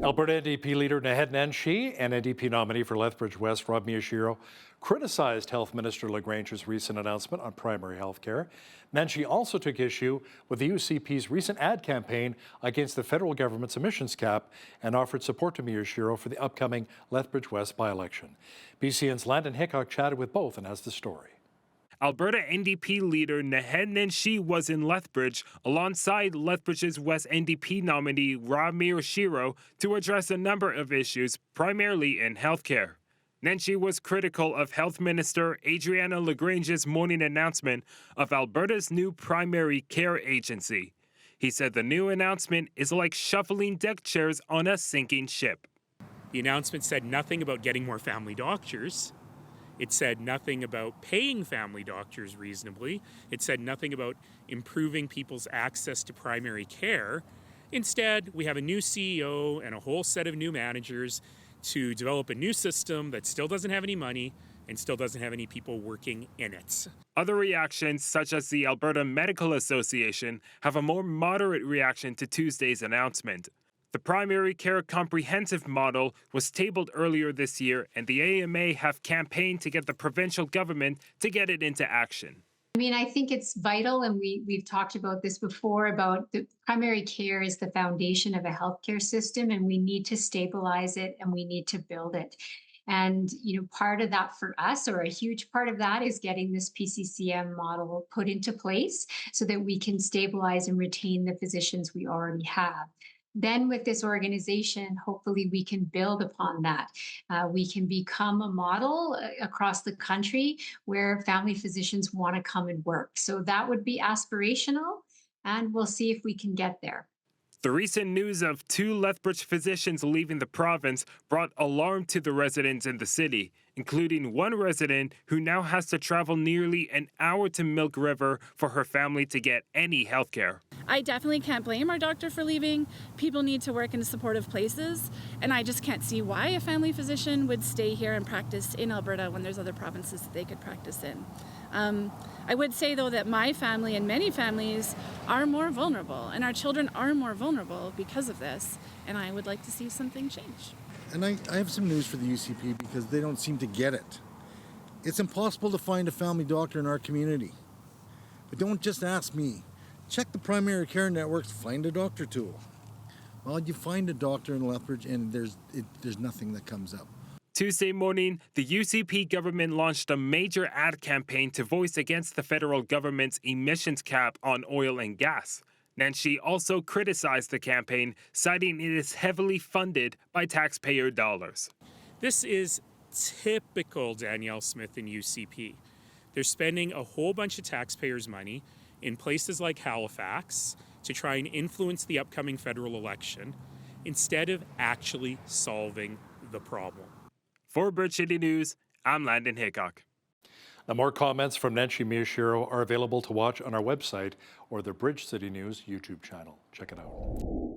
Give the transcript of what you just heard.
Alberta NDP leader Naheed Nenshi and NDP nominee for Lethbridge-West Rob Miyashiro criticized Health Minister LaGrange's recent announcement on primary health care. Nenshi also took issue with the UCP's recent ad campaign against the federal government's emissions cap and offered support to Miyashiro for the upcoming Lethbridge-West by-election. BCN's Landon Hickok chatted with both and has the story. Alberta NDP leader Naheed Nenshi was in Lethbridge alongside Lethbridge's West NDP nominee Rob Miyashiro to address a number of issues, primarily in healthcare. Nenshi was critical of Health Minister Adriana LaGrange's morning announcement of Alberta's new primary care agency. He said the new announcement is like shuffling deck chairs on a sinking ship. The announcement said nothing about getting more family doctors. It said nothing about paying family doctors reasonably. It said nothing about improving people's access to primary care. Instead, we have a new CEO and a whole set of new managers to develop a new system that still doesn't have any money and still doesn't have any people working in it. Other reactions, such as the Alberta Medical Association, have a more moderate reaction to Tuesday's announcement. The primary care comprehensive model was tabled earlier this year, and the AMA have campaigned to get the provincial government to get it into action. I mean, I think it's vital, and we've talked about this before, about the primary care is the foundation of a healthcare system, and we need to stabilize it and we need to build it. And, part of that for us, or a huge part of that, is getting this PCCM model put into place so that we can stabilize and retain the physicians we already have. Then with this organization, hopefully we can build upon that. We can become a model across the country where family physicians want to come and work. So that would be aspirational, and we'll see if we can get there. The recent news of 2 Lethbridge physicians leaving the province brought alarm to the residents in the city, including one resident who now has to travel nearly an hour to Milk River for her family to get any health care. I definitely can't blame our doctor for leaving. People need to work in supportive places, and I just can't see why a family physician would stay here and practice in Alberta when there's other provinces that they could practice in. I would say, though, that my family and many families are more vulnerable, and our children are more vulnerable because of this, and I would like to see something change. And I have some news for the UCP because they don't seem to get it. It's impossible to find a family doctor in our community. But don't just ask me. Check the primary care network's Find a Doctor tool. Well, you find a doctor in Lethbridge and there's nothing that comes up. Tuesday morning, the UCP government launched a major ad campaign to voice against the federal government's emissions cap on oil and gas. Nenshi also criticized the campaign, citing it is heavily funded by taxpayer dollars. This is typical Danielle Smith and UCP. They're spending a whole bunch of taxpayers' money in places like Halifax to try and influence the upcoming federal election instead of actually solving the problem. For Bridge City News, I'm Landon Hickok. Now, more comments from Nenshi Miyashiro are available to watch on our website or the Bridge City News YouTube channel. Check it out.